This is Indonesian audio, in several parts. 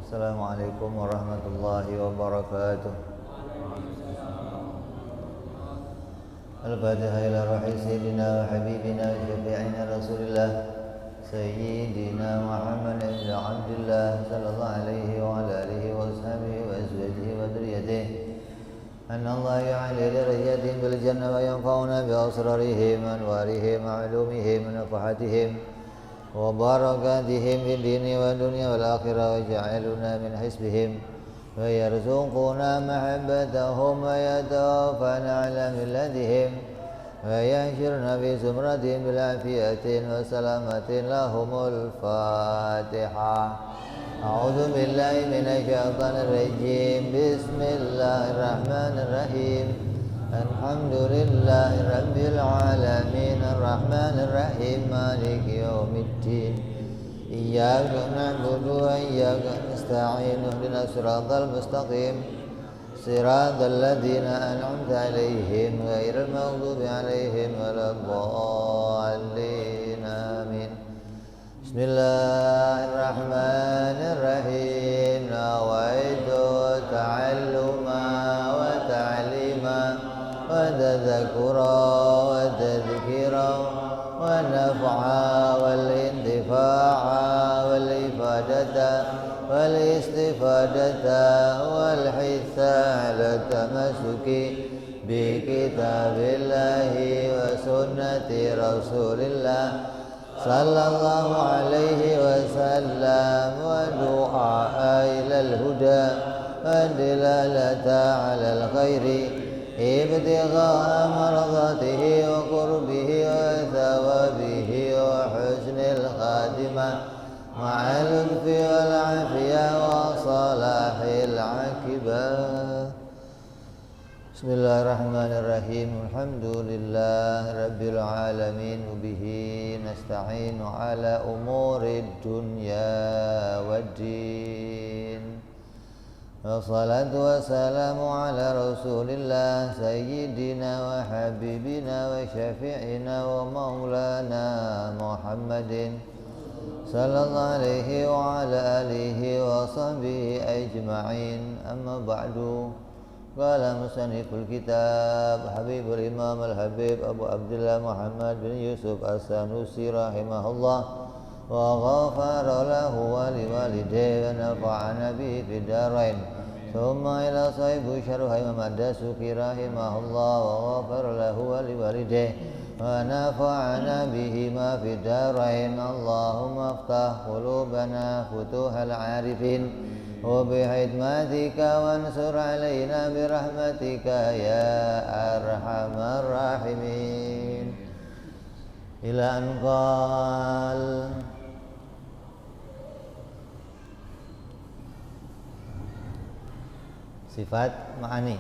Assalamualaikum warahmatullahi wabarakatuh. Al-Fatihah ila ruhi sayyidina wa habibina wa syafi'ina Rasulillah Sayyidina Muhammad ibn Abdullah sallallahu alaihi wa ala alihi wa ashabihi wa azwajihi wa dhurriyyatihi anna Allah ya'ali darajatihim bil jannah wa yanfa'una bi asrarihim anwarihim ma'lumihim nafahatihim wa barakatihim fid dini wa dunya wal akhirah wa ja'aluna min hisbihim wa yarzuquna mahabbatahum wa yatawafana ala millatihim wa yahsyurna bi zumratihim bil afiyatin wa salamatin lahumul Fatihah. A'udzu billahi minasy syaithanir rajim. Bismillahirrahmanirrahim. Alhamdulillahi rabbil alamin arrahmanir rahim maliki yaumiddin. Iyyaka na'budu wa iyyaka nasta'in ihdinas siratal mustaqim siratal ladzina an'amta 'alaihim ghairil maghdubi 'alaihim waladdallin. Amin. Bismillahirrahmanirrahim. Nawaitu ta'alluma wa ta'lima wa tadhakkura wa tadhkira wa naf'a wal intifa'a wal ifadata wal istifadata wal hitha ala tamassuki bi kitabillahi wa sunnati rasulillah sallallahu alaihi wasallam wa du'a ilal huda wa dilalata alal khairi ibtigha'a mardatihi wa qurbihi wa thawabihi wa husnil khatimah ma'al lutfi wal afiyah wa salahil akibah. Bismillahirrahmanirrahim. Alhamdulillahi rabbil alamin wa bihi nasta'inu ala umurid dunya waddin. Wassalatu wassalamu ala rasulillah sayyidina wa habibina wa syafi'ina wa maulana Muhammadin sallallahu alaihi wa ala alihi wa sahbihi ajma'in. Amma ba'du. Qala musanniful kitab Habibul Imam Al-Habib Abu Abdullah Muhammad bin Yusuf As-Sanusi rahimahullah wa ghafara lahu wa liwalidayhi wa nafa'ana bihi fid darain. Thumma ila sahibi syarh Imam Ad-Dasuki rahimahullah wa ghafara lahu wa liwalidayhi wa nafa'ana bihi ma fid darain. Allahumma aftah qulubana futuhal arifin وبحكمتك وانصر علينا برحمتك يا أرحم الراحمين. إلى أن قال sifat ma'ani.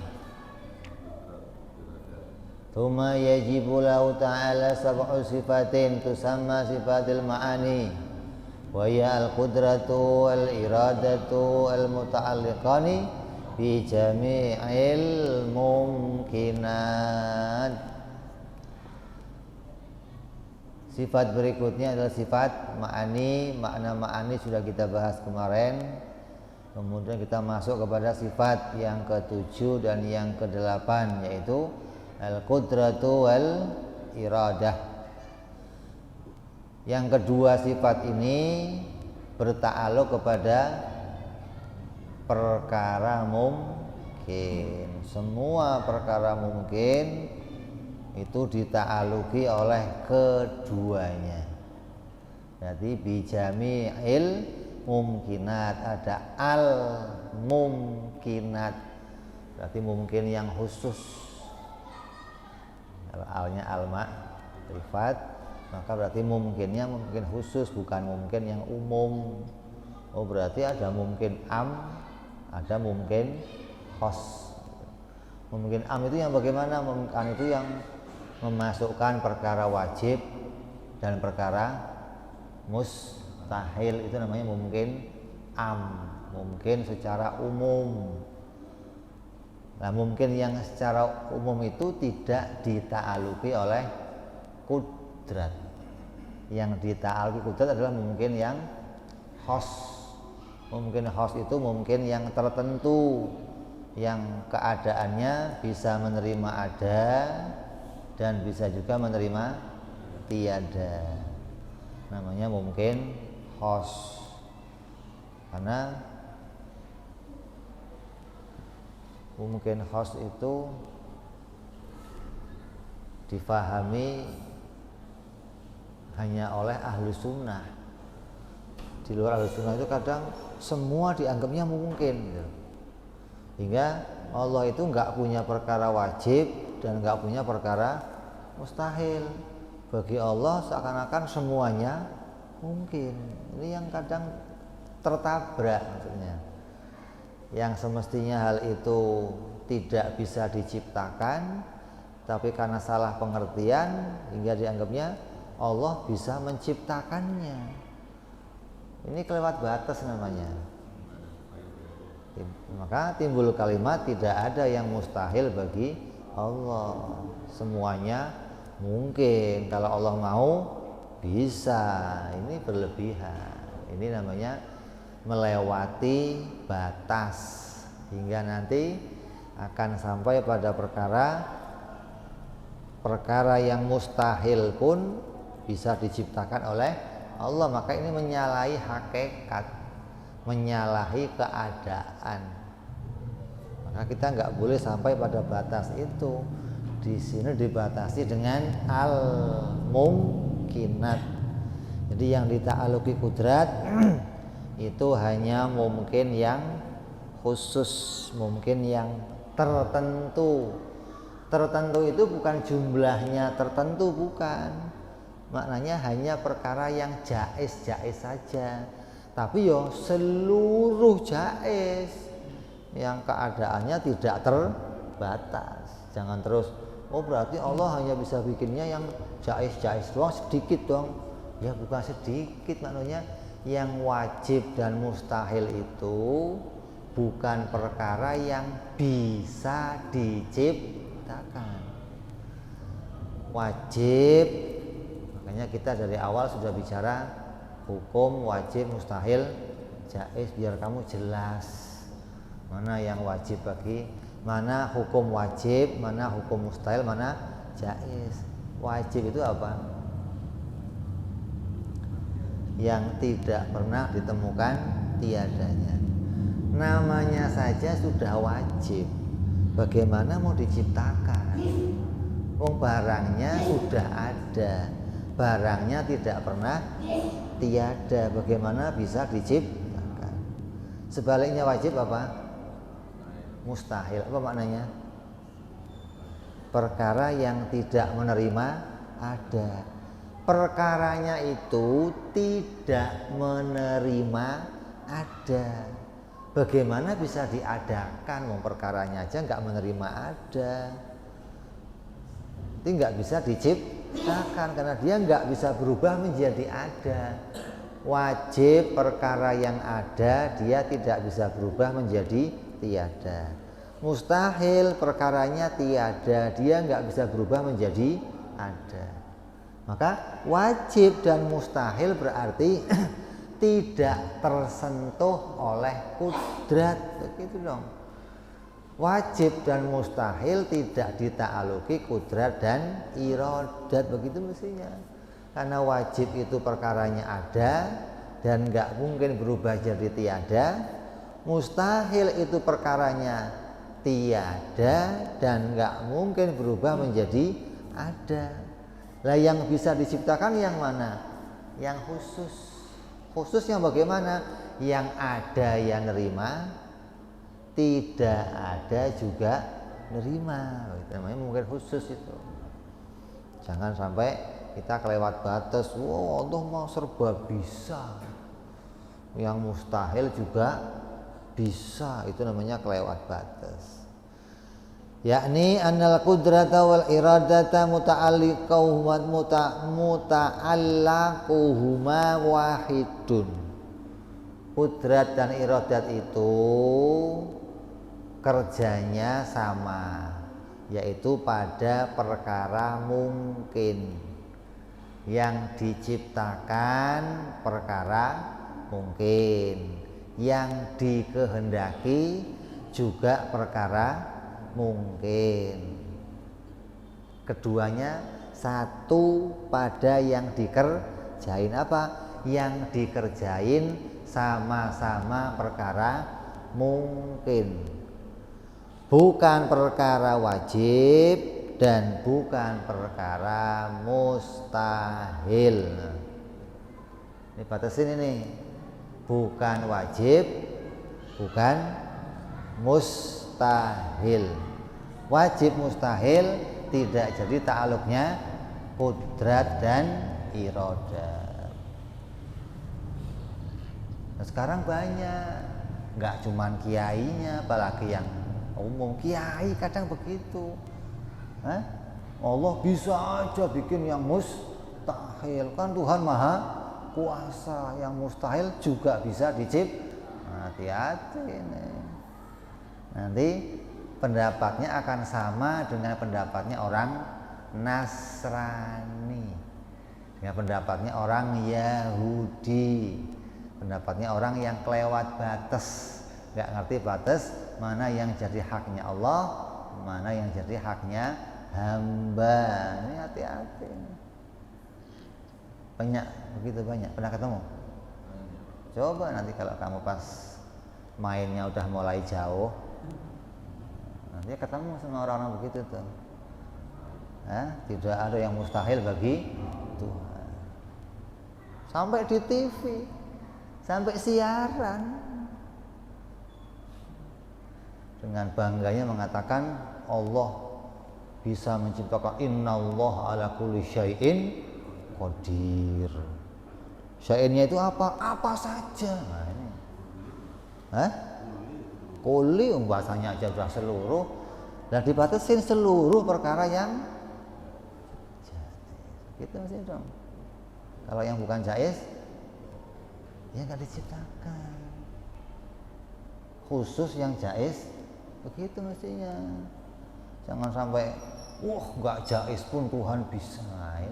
Thumma yajibu lahu ta'ala sab'u sifatin tusamma sifatil ma'ani wa ya al-qudratu wal-iradatu al-muta'alliqani bi jami'il mumkinat. Sifat berikutnya adalah sifat ma'ani. Makna ma'ani sudah kita bahas kemarin. Kemudian kita masuk kepada sifat yang ke-7 dan yang ke-8, yaitu al-qudratu wal-iradah. Yang kedua sifat ini berta'alluq kepada perkara mungkin. Semua perkara mungkin itu dita'alluqi oleh keduanya. Jadi bijami'il mumkinat, ada al mumkinat, berarti mungkin yang khusus. Kalau alnya alma sifat, maka berarti mungkinnya mungkin khusus, bukan mungkin yang umum. Oh, berarti ada mungkin am, ada mungkin khos. Mungkin am itu yang bagaimana? Mungkin itu yang memasukkan perkara wajib dan perkara mustahil, itu namanya mungkin am, mungkin secara umum. Nah, mungkin yang secara umum itu tidak dita'alluqi oleh kudrat. Yang dita'alluqi kudrat adalah mungkin yang khos. Mungkin khos itu mungkin yang tertentu, yang keadaannya bisa menerima ada dan bisa juga menerima tiada. Namanya mungkin khos. Karena mungkin khos itu difahami hanya oleh ahlu sunnah. Di luar ahlu sunnah itu kadang semua dianggapnya mungkin gitu. Hingga Allah itu enggak punya perkara wajib dan enggak punya perkara mustahil. Bagi Allah seakan-akan semuanya mungkin. Ini yang kadang tertabrak maksudnya. Yang semestinya hal itu tidak bisa diciptakan, tapi karena salah pengertian hingga dianggapnya Allah bisa menciptakannya. Ini kelewat batas namanya. Maka timbul kalimat tidak ada yang mustahil bagi Allah. Semuanya mungkin. Kalau Allah mau bisa. Ini berlebihan. Ini namanya melewati batas hingga nanti akan sampai pada perkara yang mustahil pun bisa diciptakan oleh Allah. Maka ini menyalahi hakikat, menyalahi keadaan. Maka kita nggak boleh sampai pada batas itu. Di sini dibatasi dengan al-mumkinat. Jadi yang dita'aluki kudrat itu hanya mungkin yang khusus, mungkin yang tertentu. Tertentu itu bukan jumlahnya tertentu, bukan. Maknanya hanya perkara yang jaiz-jaiz saja. Tapi yo seluruh jaiz yang keadaannya tidak terbatas. Jangan terus, oh berarti Allah hanya bisa bikinnya yang jaiz-jaiz doang, sedikit dong. Ya bukan sedikit, maknanya yang wajib dan mustahil itu bukan perkara yang bisa diciptakan. Wajib, makanya kita dari awal sudah bicara hukum wajib, mustahil, jaiz, biar kamu jelas mana yang wajib bagi, mana hukum wajib, mana hukum mustahil, mana jaiz. Wajib itu apa? Yang tidak pernah ditemukan tiadanya. Namanya saja sudah wajib. Bagaimana mau diciptakan? Barangnya sudah ada. Barangnya tidak pernah tiada. Bagaimana bisa diciptakan? Sebaliknya wajib apa? Mustahil. Apa maknanya? Perkara yang tidak menerima ada. Perkaranya itu tidak menerima ada. Bagaimana bisa diadakan? Perkaranya aja nggak menerima ada. Itu nggak bisa diciptakan karena dia nggak bisa berubah menjadi ada. Wajib perkara yang ada dia tidak bisa berubah menjadi tiada. Mustahil perkaranya tiada, dia nggak bisa berubah menjadi ada. Maka wajib dan mustahil berarti tidak tersentuh oleh kudrat, begitu dong. Wajib dan mustahil tidak dita'aluki kudrat dan iradat, begitu mestinya. Karena wajib itu perkaranya ada dan nggak mungkin berubah jadi tiada. Mustahil itu perkaranya tiada dan nggak mungkin berubah menjadi ada. Lah yang bisa diciptakan yang mana? Yang khusus. Khusus yang bagaimana? Yang ada yang nerima, tidak ada juga nerima. Itu namanya mungkin khusus itu. Jangan sampai kita kelewat batas. Wow, Allah mau serba bisa. Yang mustahil juga bisa. Itu namanya kelewat batas. Yakni annal qudrata wal iradata muta'allaquhuma wahidun. Kudrat dan iradat itu kerjanya sama, yaitu pada perkara mungkin. Yang diciptakan perkara mungkin, yang dikehendaki juga perkara mungkin. Keduanya satu pada yang dikerjain. Apa? Yang dikerjain sama-sama perkara mungkin, bukan perkara wajib dan bukan perkara mustahil. Ini batasin ini, bukan wajib, bukan mustahil. Wajib mustahil tidak jadi ta'aluknya qudrat dan iradah. Nah, sekarang banyak, nggak cuman kiainya, apalagi yang umum. Kiai kadang begitu. Allah bisa aja bikin yang mustahil, kan Tuhan maha kuasa, yang mustahil juga bisa diciptakan. Hati-hati ini. Nanti pendapatnya akan sama dengan pendapatnya orang Nasrani, dengan pendapatnya orang Yahudi, pendapatnya orang yang kelewat batas, nggak ngerti batas mana yang jadi haknya Allah, mana yang jadi haknya hamba. Ini hati-hati. Banyak, begitu banyak. Pernah ketemu? Coba nanti kalau kamu pas mainnya udah mulai jauh, nanti ketemu sama orang-orang begitu tuh. Tidak ada yang mustahil bagi Tuhan. Sampai di TV, sampai siaran, dengan bangganya mengatakan Allah bisa menciptakan, innallaha ala kulli syai'in qadir. Syai'innya itu apa? Apa saja. Nah, ini. Kuli bahasanya aja sudah seluruh, dan dibatasin seluruh perkara yang gitu sih dong. Kalau yang bukan jaiz ya nggak diciptakan. Khusus yang jaiz begitu mestinya. Jangan sampai nggak jaiz pun Tuhan bisa. Nah,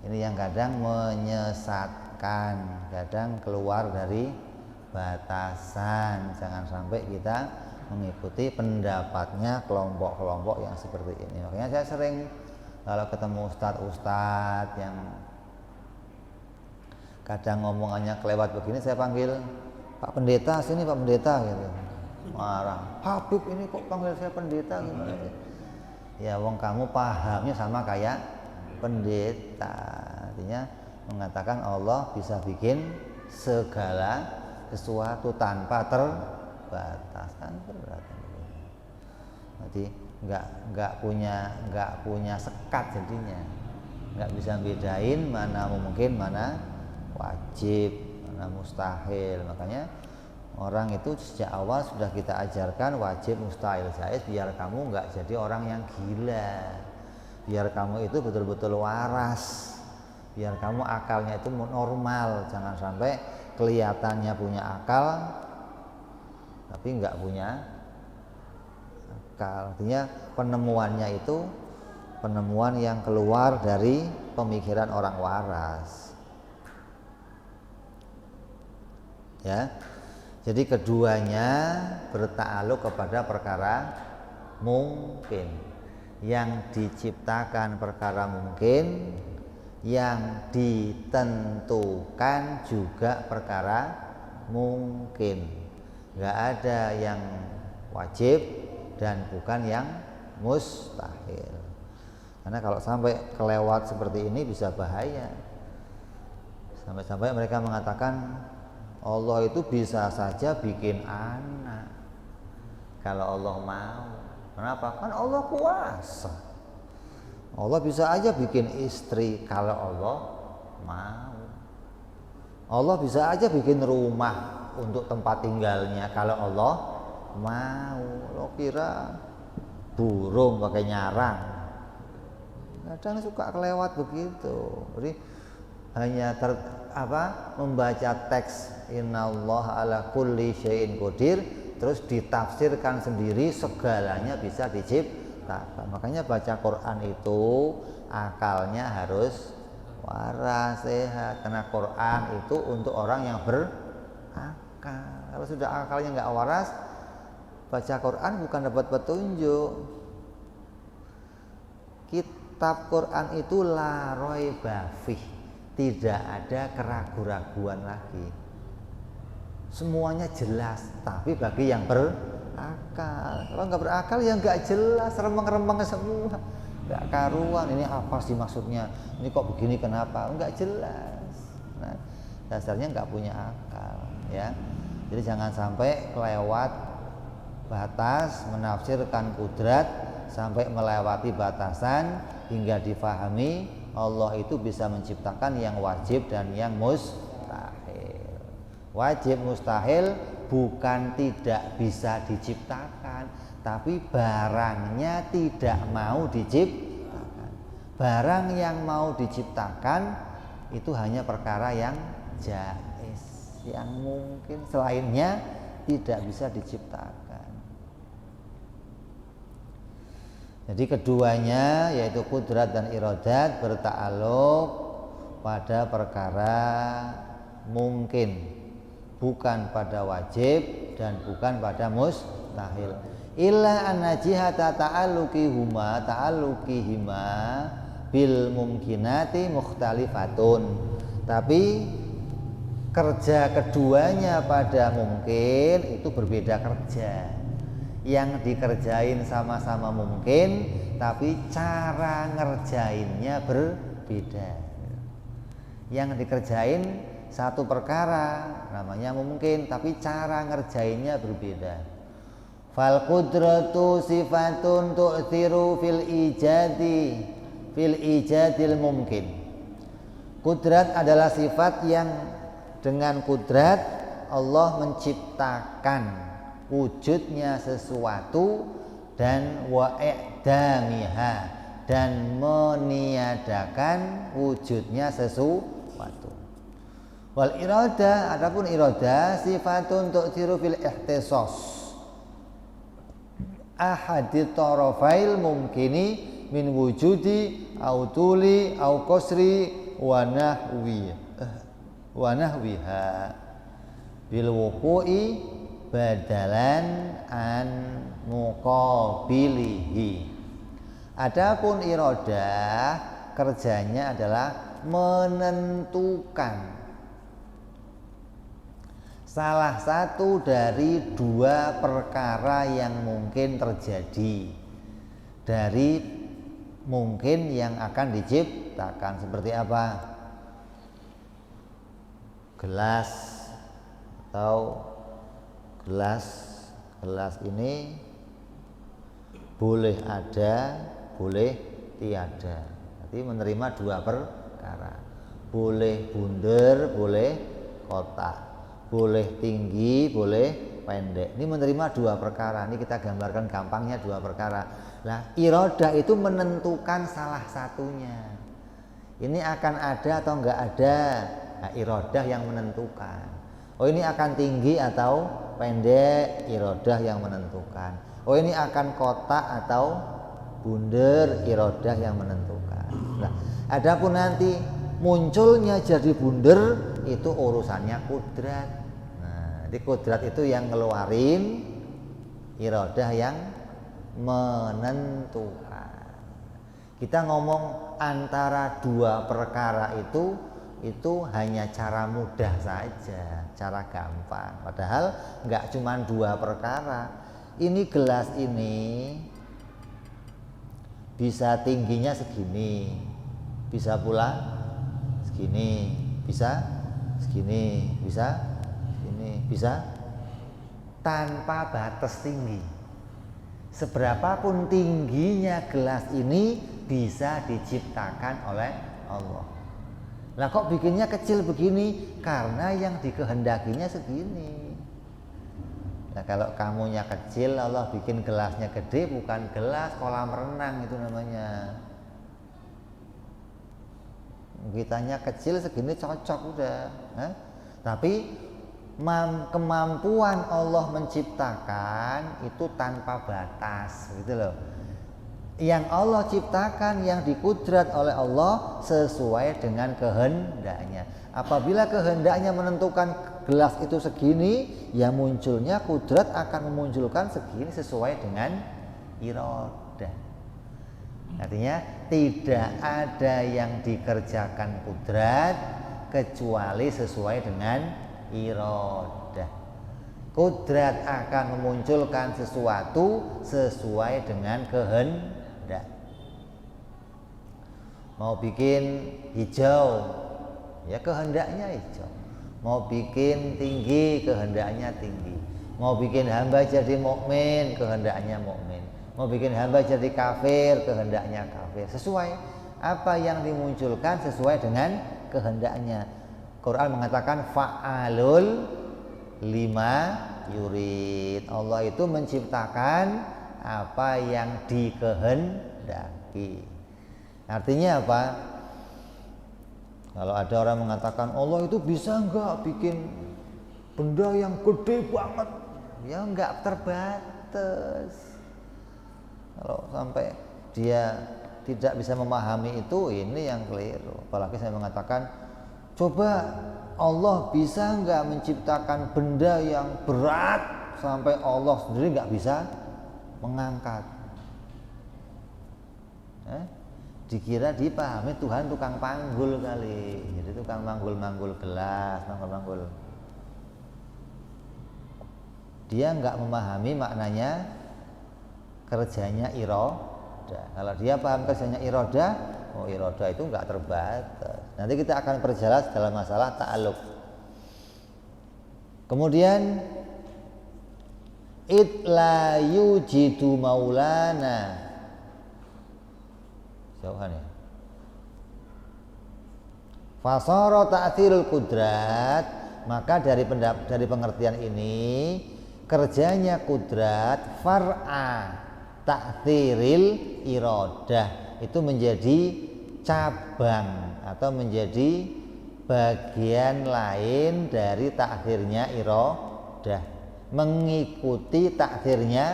ini yang kadang menyesatkan, kadang keluar dari batasan. Jangan sampai kita mengikuti pendapatnya kelompok-kelompok yang seperti ini. Makanya saya sering kalau ketemu ustadz yang kadang ngomongannya kelewat begini, saya panggil, Pak Pendeta, sini Pak Pendeta gitu. Marah, Habib ini kok panggil saya pendeta gimana sih? Ya wong kamu pahamnya sama kayak pendeta. Artinya mengatakan Allah bisa bikin segala sesuatu tanpa terbatas, kan berat. Jadi nggak punya sekat, jadinya nggak bisa bedain mana mungkin, mana wajib, mana mustahil. Makanya orang itu sejak awal sudah kita ajarkan wajib, mustahil, jaiz, biar kamu nggak jadi orang yang gila, biar kamu itu betul-betul waras, biar kamu akalnya itu normal. Jangan sampai kelihatannya punya akal tapi nggak punya akal. Artinya penemuannya itu penemuan yang keluar dari pemikiran orang waras, ya. Jadi keduanya bertakluk kepada perkara mungkin, yang diciptakan perkara mungkin, yang ditentukan juga perkara mungkin. Nggak ada yang wajib dan bukan yang mustahil. Karena kalau sampai kelewat seperti ini bisa bahaya. Sampai-sampai mereka mengatakan Allah itu bisa saja bikin anak kalau Allah mau. Kenapa? Kan Allah kuasa. Allah bisa aja bikin istri kalau Allah mau. Allah bisa aja bikin rumah untuk tempat tinggalnya kalau Allah mau. Lo kira burung pakai nyarang? Kadang suka kelewat begitu. Jadi hanya membaca teks innallaha ala kulli syai'in qadir, terus ditafsirkan sendiri segalanya bisa diciptakan. Makanya baca Quran itu akalnya harus waras, sehat, karena Quran itu untuk orang yang berakal. akal. Kalau sudah akalnya nggak waras, baca Quran bukan dapat petunjuk. Kitab Quran itu la raiba fih, tidak ada keraguan-raguan lagi. Semuanya jelas, tapi bagi yang berakal. Kalau nggak berakal ya nggak jelas, remeng-remeng semua, nggak karuan. Ini apa sih maksudnya? Ini kok begini kenapa? Nggak jelas. Nah, dasarnya nggak punya akal, ya. Jadi jangan sampai kelewat batas menafsirkan kudrat sampai melewati batasan hingga difahami Allah itu bisa menciptakan yang wajib dan yang mustahil. Wajib mustahil bukan tidak bisa diciptakan, tapi barangnya tidak mau diciptakan. Barang yang mau diciptakan itu hanya perkara yang jaiz, yang mungkin selainnya tidak bisa diciptakan. Jadi keduanya yaitu kudrat dan iradat berta'alluq pada perkara mungkin, bukan pada wajib dan bukan pada mustahil. Illa anna jihata ta'alluqihima bil mumkinati mukhtalifatun. Tapi kerja keduanya pada mungkin itu berbeda kerja. Yang dikerjain sama-sama mungkin, tapi cara ngerjainnya berbeda. Yang dikerjain satu perkara namanya mungkin, tapi cara ngerjainnya berbeda. Fal qudratu sifatun tu'thiru fil ijadil mungkin. Kudrat adalah sifat yang dengan kudrat Allah menciptakan wujudnya sesuatu dan wa'idamiha, dan meniadakan wujudnya sesuatu. Wal irada, adapun irada sifatun tu'thiru fil ihtisas ahadit tarafail mumkini min wujudi au tuli au qasri wa nahwiha bil wuqu'i badalan an muqabilihi. Adapun iradah kerjanya adalah menentukan salah satu dari dua perkara yang mungkin terjadi dari mungkin yang akan diciptakan. Seperti apa? Gelas atau gelas ini boleh ada, boleh tiada. Jadi menerima dua perkara. Boleh bunder, boleh kotak. Boleh tinggi, boleh pendek. Ini menerima dua perkara. Ini kita gambarkan gampangnya dua perkara. Nah, iradah itu menentukan salah satunya. Ini akan ada atau enggak ada. Nah, iradah yang menentukan. Oh, ini akan tinggi atau pendek, iradah yang menentukan. Oh, ini akan kotak atau bunder, iradah yang menentukan. Nah, adapun nanti munculnya jadi bunder itu urusannya kudrat. Nah, di kudrat itu yang ngeluarin, iradah yang menentukan. Kita ngomong antara dua perkara itu hanya cara mudah saja, cara gampang. Padahal nggak cuma dua perkara. Ini gelas ini bisa tingginya segini, bisa pula segini, bisa segini, bisa segini, bisa tanpa batas tinggi. Seberapapun tingginya gelas ini bisa diciptakan oleh Allah. Lah kok bikinnya kecil begini? Karena yang dikehendakinya segini. Nah, kalau kamunya kecil, Allah bikin gelasnya gede, bukan gelas kolam renang itu namanya. Kitanya kecil segini cocok udah. Tapi kemampuan Allah menciptakan itu tanpa batas, gitu loh. Yang Allah ciptakan, yang dikudrat oleh Allah sesuai dengan kehendaknya. Apabila kehendaknya menentukan gelas itu segini, ya munculnya kudrat akan memunculkan segini sesuai dengan iradah. Artinya tidak ada yang dikerjakan kudrat kecuali sesuai dengan iradah. Kudrat akan memunculkan sesuatu sesuai dengan kehendak. Mau bikin hijau, ya kehendaknya hijau. Mau bikin tinggi, kehendaknya tinggi. Mau bikin hamba jadi mukmin, kehendaknya mukmin. Mau bikin hamba jadi kafir, kehendaknya kafir. Sesuai apa yang dimunculkan sesuai dengan kehendaknya. Quran mengatakan fa'alul lima yurid. Allah itu menciptakan apa yang dikehendaki. Artinya apa? Kalau ada orang mengatakan Allah itu bisa enggak bikin benda yang gede banget, ya enggak terbatas. Kalau sampai dia tidak bisa memahami itu, ini yang keliru. Apalagi saya mengatakan, coba Allah bisa enggak menciptakan benda yang berat sampai Allah sendiri enggak bisa mengangkat. Dikira dipahami Tuhan tukang panggul kali, jadi tukang manggul-manggul gelas, manggul-manggul. Dia nggak memahami maknanya kerjanya iroda. Kalau dia paham kerjanya iroda, oh iroda itu nggak terbatas. Nanti kita akan perjelas dalam masalah ta'alluq. Kemudian la yujidu maulana. Jauhan ya. Fasara ta'thirul kudrat, maka dari pengertian ini kerjanya kudrat far'a ta'thiril iradah itu menjadi cabang atau menjadi bagian lain dari ta'thirnya iradah, mengikuti ta'thirnya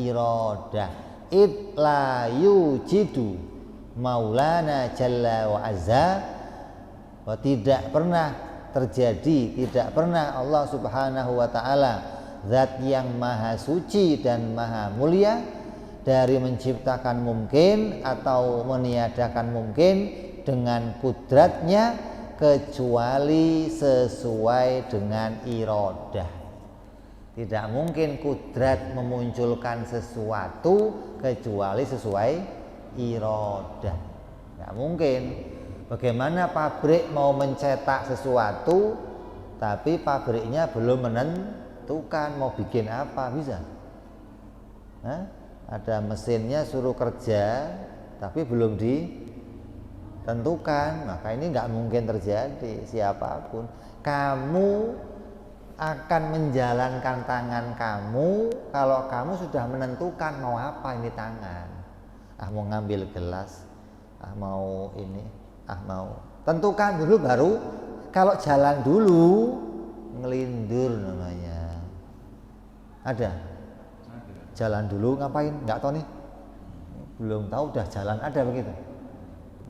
iradah. La yujidu Maulana Jalla wa Azza, tidak pernah terjadi, tidak pernah Allah Subhanahu wa ta'ala zat yang maha suci dan maha mulia dari menciptakan mungkin atau meniadakan mungkin dengan kudratnya kecuali sesuai dengan iradah. Tidak mungkin kudrat memunculkan sesuatu kecuali sesuai iradah. Nggak mungkin. Bagaimana pabrik mau mencetak sesuatu tapi pabriknya belum menentukan mau bikin apa, bisa? Ada mesinnya suruh kerja tapi belum ditentukan, maka ini nggak mungkin terjadi. Siapapun kamu akan menjalankan tangan kamu kalau kamu sudah menentukan mau apa ini tangan. Mau ngambil gelas, mau ini, mau tentukan dulu baru. Kalau jalan dulu ngelindur namanya. Ada? Jalan dulu ngapain? Nggak tahu nih. Belum tahu udah jalan, ada begitu?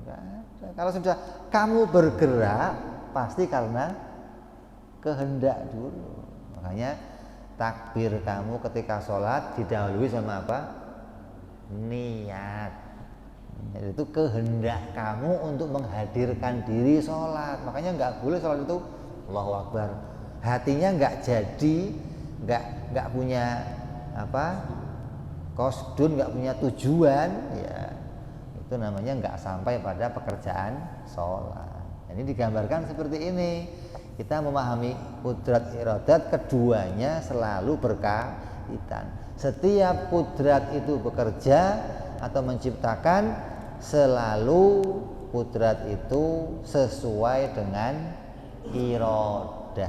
Nggak ada. Kalau sudah kamu bergerak pasti karena kehendak dulu. Makanya takbir kamu ketika sholat didahului sama apa? Niat. Itu kehendak kamu untuk menghadirkan diri sholat. Makanya nggak boleh sholat itu Allahu Akbar, hatinya nggak jadi, nggak punya apa kosdun, nggak punya tujuan, ya itu namanya nggak sampai pada pekerjaan sholat. Ini digambarkan seperti ini. Kita memahami kudrat iradat, keduanya selalu berkaitan. Setiap kudrat itu bekerja atau menciptakan, selalu kudrat itu sesuai dengan iradah.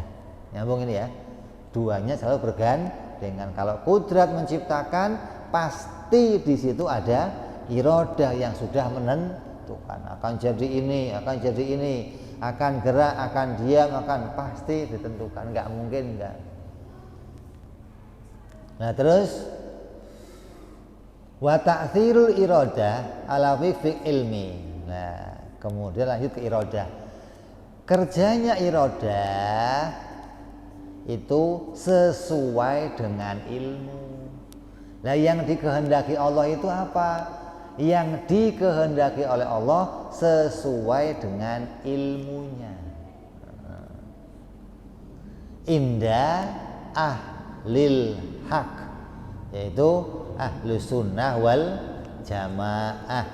Nyambung ini ya. Duanya selalu bergandengan. Kalau kudrat menciptakan, pasti di situ ada iradah yang sudah menentukan. Akan jadi ini, akan jadi ini, akan gerak, akan diam, akan pasti ditentukan. Enggak mungkin enggak. Nah terus wa ta'thirul iradah ala fiqh ilmi. Nah kemudian lanjut ke iradah. Kerjanya iradah itu sesuai dengan ilmu. Nah, yang dikehendaki Allah itu apa? Yang dikehendaki oleh Allah sesuai dengan ilmunya. Inda ahlil haq, yaitu ahlus sunnah wal jamaah.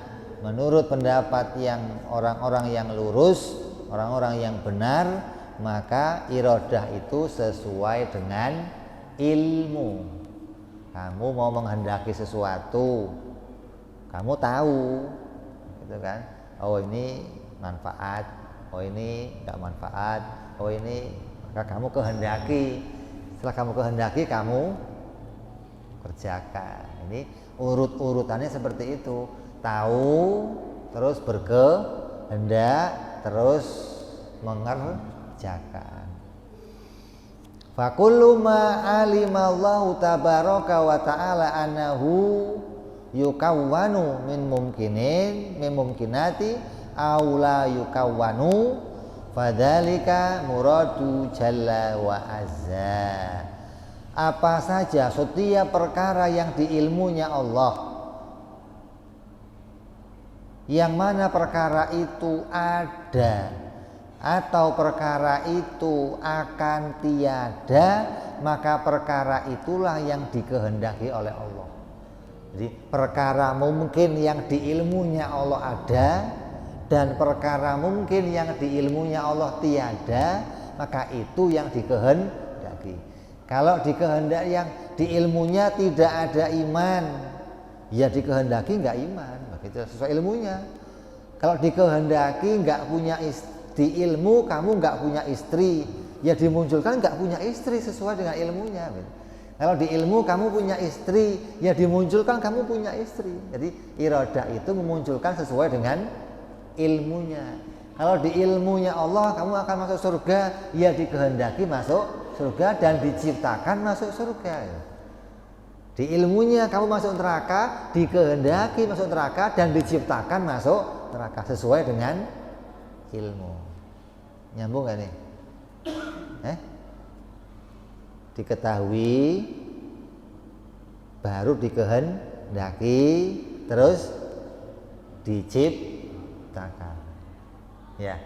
Menurut pendapat yang orang-orang yang lurus, orang-orang yang benar, maka iradah itu sesuai dengan ilmu. Kamu mau menghendaki sesuatu, kamu tahu, gitu kan? Oh ini manfaat, oh ini enggak manfaat, oh ini, maka kamu kehendaki. Setelah kamu kehendaki, kamu kerjakan. Ini urut-urutannya seperti itu. Tahu, terus berkehendak, terus mengerjakan. Fakullu ma alimallahu tabaraka wa ta'ala annahu yukawwanu min mumkinati aw la yukawwanu fadzalika muradu jalla wa azza. Apa saja setiap perkara yang di ilmunya Allah, yang mana perkara itu ada atau perkara itu akan tiada, maka perkara itulah yang dikehendaki oleh Allah. Jadi perkara mungkin yang di ilmunya Allah ada dan perkara mungkin yang di ilmunya Allah tiada, maka itu yang dikehendaki. Kalau dikehendaki yang di ilmunya tidak ada iman, ya dikehendaki enggak iman, begitu sesuai ilmunya. Kalau dikehendaki enggak punya di ilmu kamu enggak punya istri, ya dimunculkan enggak punya istri sesuai dengan ilmunya. Kalau di ilmu kamu punya istri, ya dimunculkan kamu punya istri. Jadi iradah itu memunculkan sesuai dengan ilmunya. Kalau di ilmunya Allah kamu akan masuk surga, ya dikehendaki masuk surga dan diciptakan masuk surga. Di ilmunya kamu masuk neraka, dikehendaki masuk neraka dan diciptakan masuk neraka sesuai dengan ilmu. Nyambung gak nih? Diketahui, baru dikehendaki, terus diciptakan. Ya,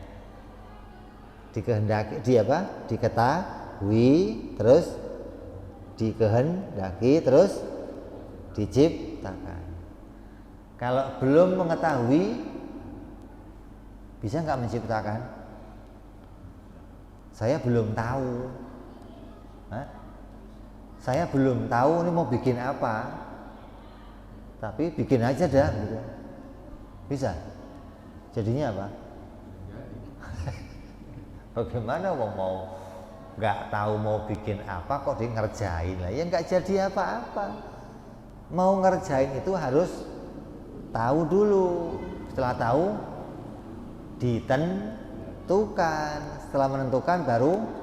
dikehendaki, diketahui, terus dikehendaki, terus diciptakan. Kalau belum mengetahui, bisa nggak menciptakan? Saya belum tahu. Saya belum tahu ini mau bikin apa, tapi bikin aja dah, gitu. Bisa? Jadinya apa? Bagaimana mau nggak tahu mau bikin apa kok ngerjain lah, ya nggak jadi apa-apa. Mau ngerjain itu harus tahu dulu. Setelah tahu ditentukan, setelah menentukan baru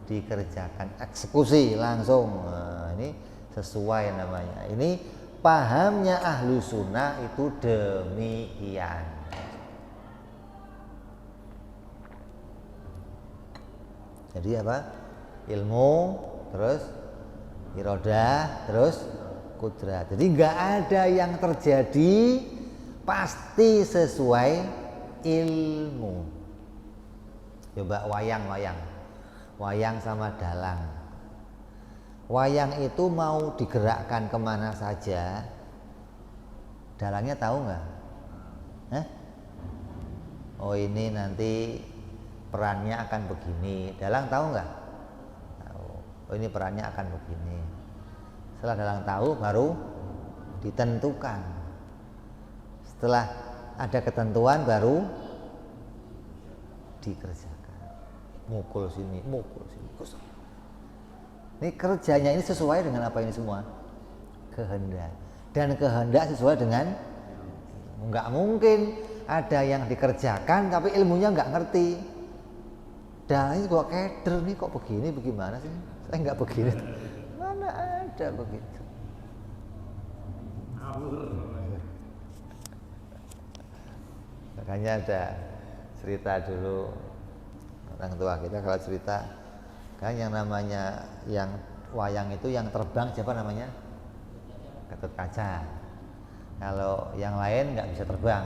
dikerjakan, eksekusi langsung. Nah, ini sesuai namanya. Ini pahamnya ahlu sunnah itu demikian. Jadi apa? Ilmu, terus iradah, terus kudrat. Jadi nggak ada yang terjadi pasti sesuai ilmu. Coba wayang sama dalang. Wayang itu mau digerakkan kemana saja, dalangnya tahu nggak? Oh ini nanti perannya akan begini, dalang tahu nggak? Tahu. Oh ini perannya akan begini. Setelah dalang tahu baru ditentukan. Setelah ada ketentuan baru dikerjakan. Mukul sini. Ini kerjanya ini sesuai dengan apa ini semua? Kehendak. Dan kehendak sesuai dengan, nggak mungkin ada yang dikerjakan tapi ilmunya nggak ngerti. Dan ini kok keder nih, kok begini, bagaimana sih? Saya nggak begini. Mana ada begitu? Makanya ada cerita dulu, orang tua kita kalau cerita Kan yang namanya yang wayang itu yang terbang siapa namanya? Gatot Kaca. Kalau yang lain nggak bisa terbang.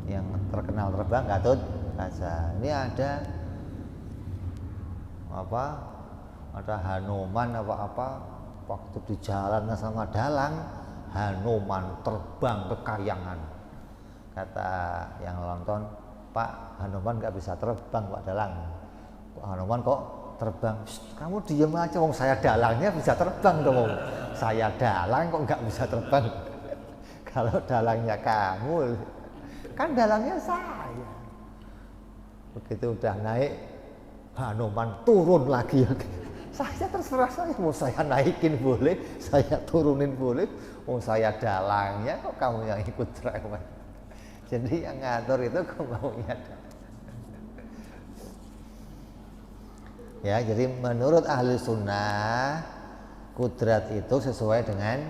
Yang terkenal terbang Gatot Kaca. Ini ada apa? Ada Hanuman apa waktu di jalan sama dalang, Hanuman terbang ke kayangan. Kata yang nonton, Pak, Hanuman nggak bisa terbang Pak Dalang. Hanuman kok terbang? Kamu diem aja, wong saya dalangnya bisa terbang dong. Saya dalang kok nggak bisa terbang? Kalau dalangnya kamu, kan dalangnya saya. Begitu udah naik, Hanuman turun lagi. Saya terserah, saya mau saya naikin boleh, saya turunin boleh. Mau saya dalangnya, kok kamu yang ikut cerewet. Jadi yang ngatur itu kok maunya. Ya, jadi menurut ahli sunnah, kudrat itu sesuai dengan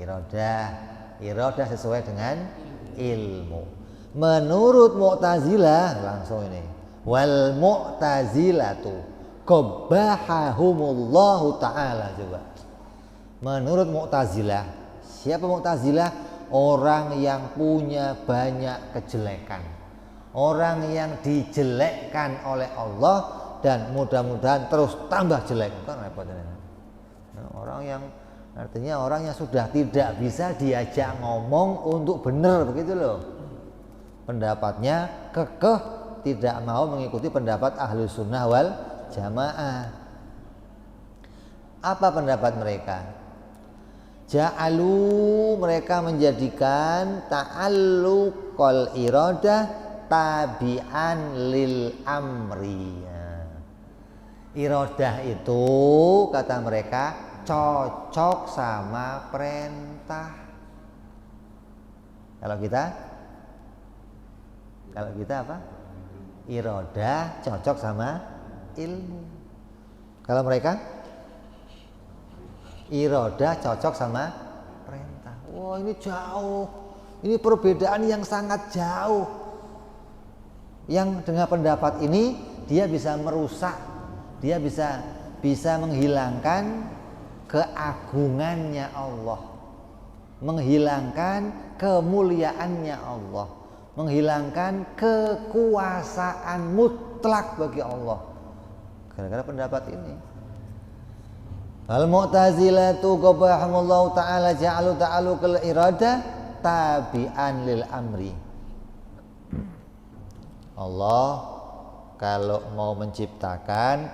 iradah. Iradah sesuai dengan ilmu. Menurut Mu'tazilah, langsung ini, wal mu'tazilatu qabbahahumullahu ta'ala. Coba menurut Mu'tazilah, siapa Mu'tazilah? Orang yang punya banyak kejelekan, orang yang dijelekkan oleh Allah dan mudah-mudahan terus tambah jelek. Kan repot ini. Orang yang artinya orang yang sudah tidak bisa diajak ngomong untuk benar, begitu loh. Pendapatnya kekeh, tidak mau mengikuti pendapat ahlu sunnah wal jamaah. Apa pendapat mereka? Ja'alu, mereka menjadikan ta'alluqal iradah tabi'an lil amri. Iradah itu kata mereka cocok sama perintah. Kalau kita apa? Iradah cocok sama ilmu. Kalau mereka iradah cocok sama perintah. Wah, ini jauh. Ini perbedaan yang sangat jauh. Yang dengan pendapat ini dia bisa merusak, dia bisa menghilangkan keagungannya Allah, menghilangkan kemuliaannya Allah, menghilangkan kekuasaan mutlak bagi Allah. Gara-gara pendapat ini. Al-Mu'tazilatu qabbahahumullahu ta'ala ja'alu ta'alluqal iradah tabi'an lil amri. Allah kalau mau menciptakan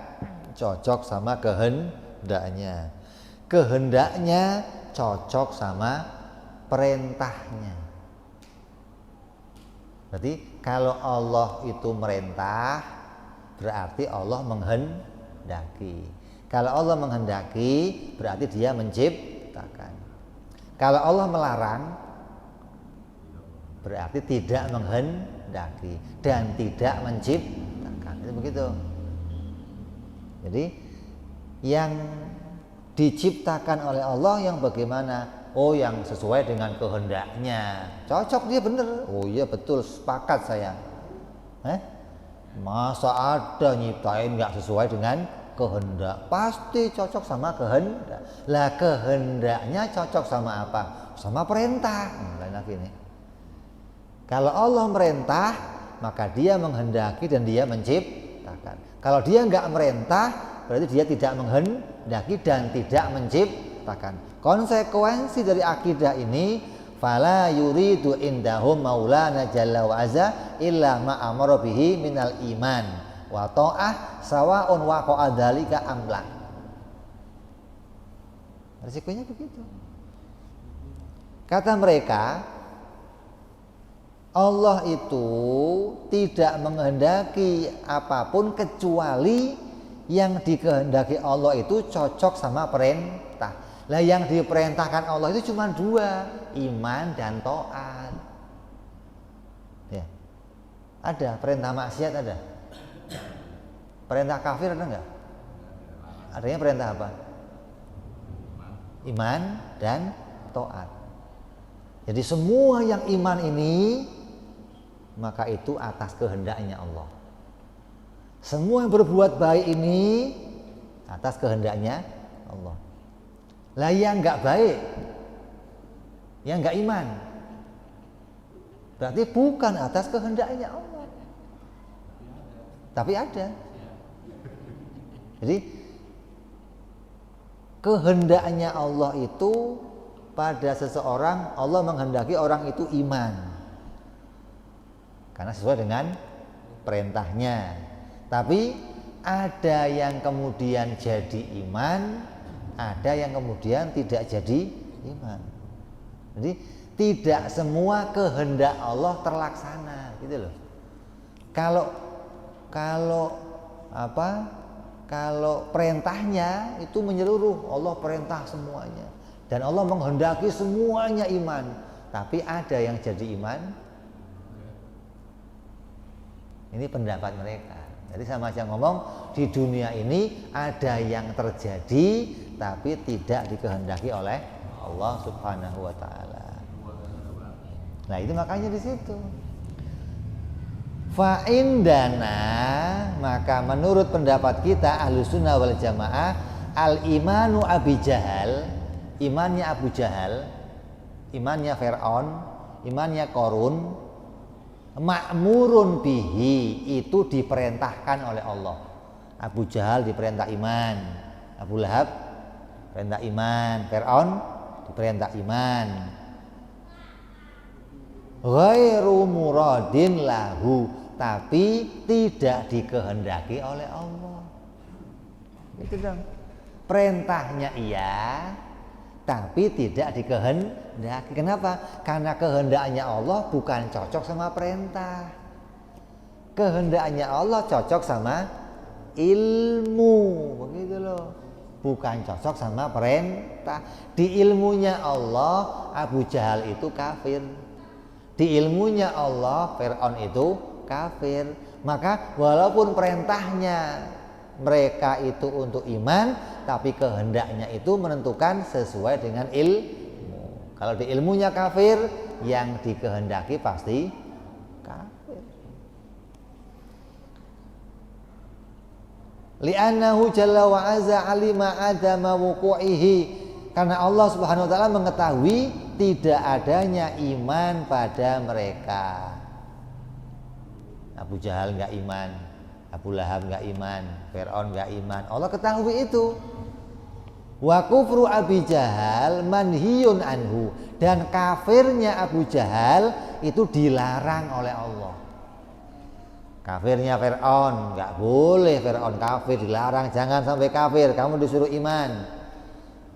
cocok sama kehendaknya. Kehendaknya cocok sama perintahnya. Berarti kalau Allah itu merintah, berarti Allah menghendaki. Kalau Allah menghendaki, berarti dia menciptakan. Kalau Allah melarang, berarti tidak menghendaki dan tidak menciptakan. Itu begitu. Jadi yang diciptakan oleh Allah yang bagaimana? Oh, yang sesuai dengan kehendaknya. Cocok, dia benar. Oh iya betul, sepakat saya. Masa ada nyiptain nggak sesuai dengan kehendak? Pasti cocok sama kehendak. Lah kehendaknya cocok sama apa? Sama perintah. Lain lagi nih. Kalau Allah merintah, maka dia menghendaki dan dia menciptakan. Kalau dia nggak merintah, berarti dia tidak menghendaki dan tidak menciptakan. Konsekuensi dari akidah ini, fala yuridu indahum maulana jalla wa azza illa ma amara bihi minal iman wa ta'ah sawaun waqa'a dzalika amla. Resikonya begitu. Kata mereka, Allah itu tidak menghendaki apapun kecuali yang dikehendaki Allah itu cocok sama perintah. Lah yang diperintahkan Allah itu cuma dua, iman dan taat. Ya. Ada perintah maksiat, ada. Perintah kafir ada enggak? Adanya perintah apa? Iman dan taat. Jadi semua yang iman ini maka itu atas kehendaknya Allah. Semua yang berbuat baik ini atas kehendaknya Allah. Lah yang enggak baik, yang enggak iman, berarti bukan atas kehendaknya Allah. Tapi ada. Jadi kehendaknya Allah itu pada seseorang, Allah menghendaki orang itu iman. Karena sesuai dengan perintahnya. Tapi ada yang kemudian jadi iman, ada yang kemudian tidak jadi iman. Jadi tidak semua kehendak Allah terlaksana, gitu loh. Kalau perintahnya itu menyeluruh, Allah perintah semuanya dan Allah menghendaki semuanya iman, tapi ada yang jadi iman. Ini pendapat mereka. Jadi sama aja ngomong di dunia ini ada yang terjadi tapi tidak dikehendaki oleh Allah Subhanahu wa taala. Nah, itu makanya di situ. Fa indana, maka menurut pendapat kita Ahlussunnah wal Jamaah, al imanu Abi Jahal, imannya Abu Jahal, imannya Fir'aun, imannya Qarun, ma'murun bihi, itu diperintahkan oleh Allah. Abu Jahal diperintah iman, Abu Lahab perintah iman, Fir'aun diperintah iman. Ghairu muradin lahu, tapi tidak dikehendaki oleh Allah. Itu dong. Perintahnya iya, tapi tidak dikehendaki. Kenapa? Karena kehendaknya Allah bukan cocok sama perintah. Kehendaknya Allah cocok sama ilmu, begitu loh. Bukan cocok sama perintah. Di ilmunya Allah, Abu Jahal itu kafir. Di ilmunya Allah, Fir'aun itu kafir. Maka walaupun perintahnya mereka itu untuk iman, tapi kehendaknya itu menentukan sesuai dengan ilmu. Kalau di ilmunya kafir, yang dikehendaki pasti kafir. Li'annahu jalla wa azza alima adama wuku'ihi, karena Allah Subhanahu wa taala mengetahui tidak adanya iman pada mereka. Abu Jahal enggak iman, Abu Lahab enggak iman, Fir'aun enggak iman. Allah ketahui itu. Wa kufru Abi Jahal manhiyun anhu, dan kafirnya Abu Jahal itu dilarang oleh Allah. Kafirnya Fir'aun, enggak boleh Fir'aun kafir, dilarang, jangan sampai kafir, kamu disuruh iman.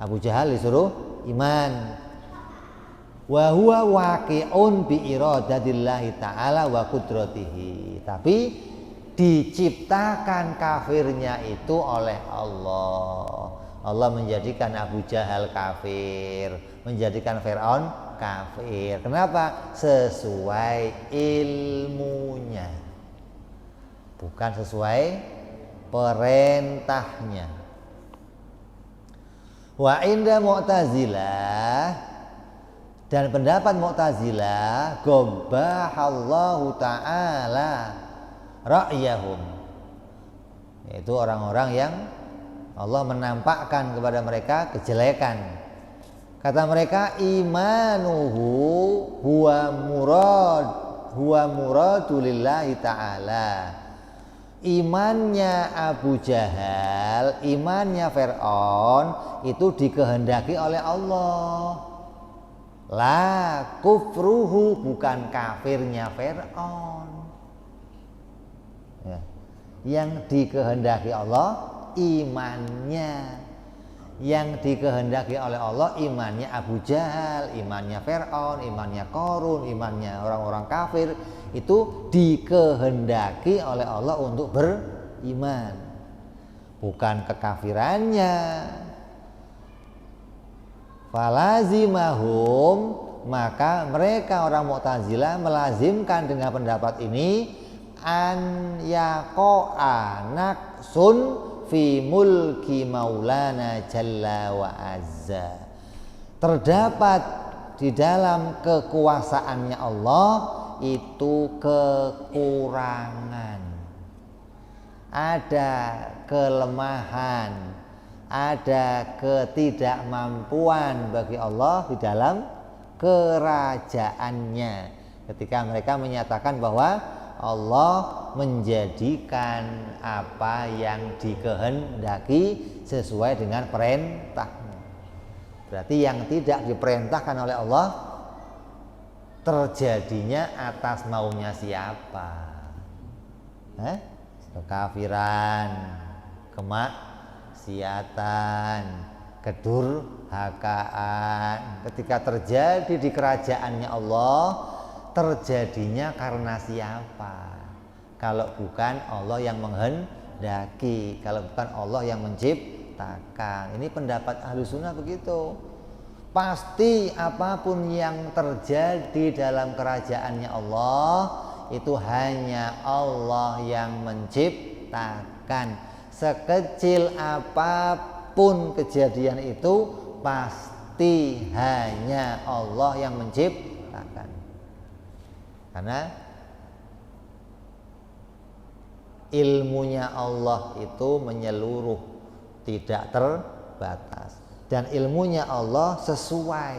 Abu Jahal disuruh iman. Wa huwa waqi'un bi iradatillahi ta'ala wa qudratihi, tapi diciptakan kafirnya itu oleh Allah. Allah menjadikan Abu Jahal kafir, menjadikan Fir'aun kafir. Kenapa? Sesuai ilmunya, bukan sesuai perintahnya. Wa inda Mu'tazilah, dan pendapat Mu'tazilah, gobbahallahu ta'ala ra'yahum, yaitu orang-orang yang Allah menampakkan kepada mereka kejelekan. Kata mereka, imanuhu huwa muradu lillahi ta'ala. Imannya Abu Jahal, imannya Fir'aun itu dikehendaki oleh Allah. La kufruhu, bukan kafirnya Fir'aun. Ya. Yang dikehendaki Allah imannya. Yang dikehendaki oleh Allah imannya Abu Jahal, imannya Fir'aun, imannya Qarun, imannya orang-orang kafir, itu dikehendaki oleh Allah untuk beriman, bukan kekafirannya. Falazimahum, maka mereka orang Mu'tazilah melazimkan dengan pendapat ini, an yaqa'a naqsun fi mulki maulana jalla wa azza, terdapat di dalam kekuasaannya Allah itu kekurangan. ada kelemahan, ada ketidakmampuan bagi Allah di dalam kerajaannya. Ketika mereka menyatakan bahwa Allah menjadikan apa yang dikehendaki sesuai dengan perintahnya. Berarti yang tidak diperintahkan oleh Allah terjadinya atas maunya siapa? Kekafiran, kemaksiatan, kedurhakaan. Ketika terjadi di kerajaannya Allah, terjadinya karena siapa? Kalau bukan Allah yang menghendaki, kalau bukan Allah yang menciptakan. Ini pendapat Ahlussunnah begitu. Pasti apapun yang terjadi dalam kerajaannya Allah, itu hanya Allah yang menciptakan. Sekecil apapun kejadian itu pasti hanya Allah yang menciptakan. Karena ilmunya Allah itu menyeluruh, tidak terbatas. Dan ilmunya Allah sesuai.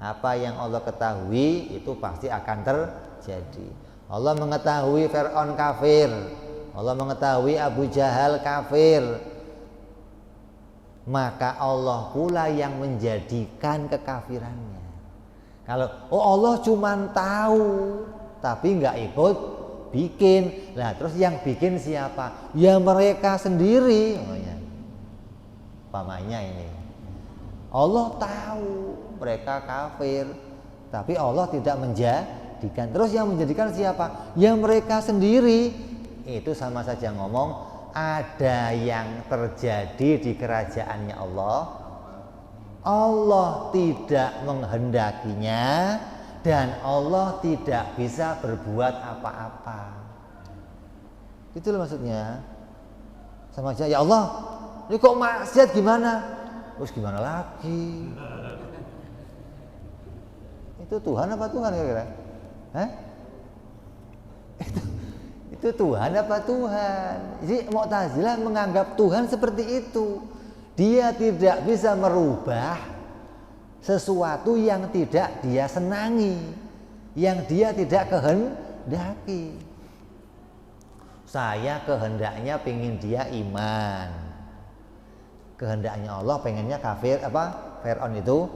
Apa yang Allah ketahui itu pasti akan terjadi. Allah mengetahui Fir'aun kafir, Allah mengetahui Abu Jahal kafir, maka Allah pula yang menjadikan kekafirannya. Kalau Allah cuma tahu tapi nggak ikut bikin, lah terus yang bikin siapa? Ya mereka sendiri. Pamannya ini, Allah tahu mereka kafir, tapi Allah tidak menjadikan. Terus yang menjadikan siapa? Ya mereka sendiri. Itu sama saja ngomong ada yang terjadi di kerajaannya Allah, Allah tidak menghendakinya, dan Allah tidak bisa berbuat apa-apa. Itu loh maksudnya. Sama saja, ya Allah, ini kok maksiat gimana? Terus gimana lagi? Itu Tuhan apa Tuhan kira-kira? Itu Tuhan apa Tuhan? Jadi Mu'tazilah menganggap Tuhan seperti itu. Dia tidak bisa merubah sesuatu yang tidak dia senangi, yang dia tidak kehendaki. Saya kehendaknya pengen dia iman, kehendaknya Allah pengennya kafir Fir'aun itu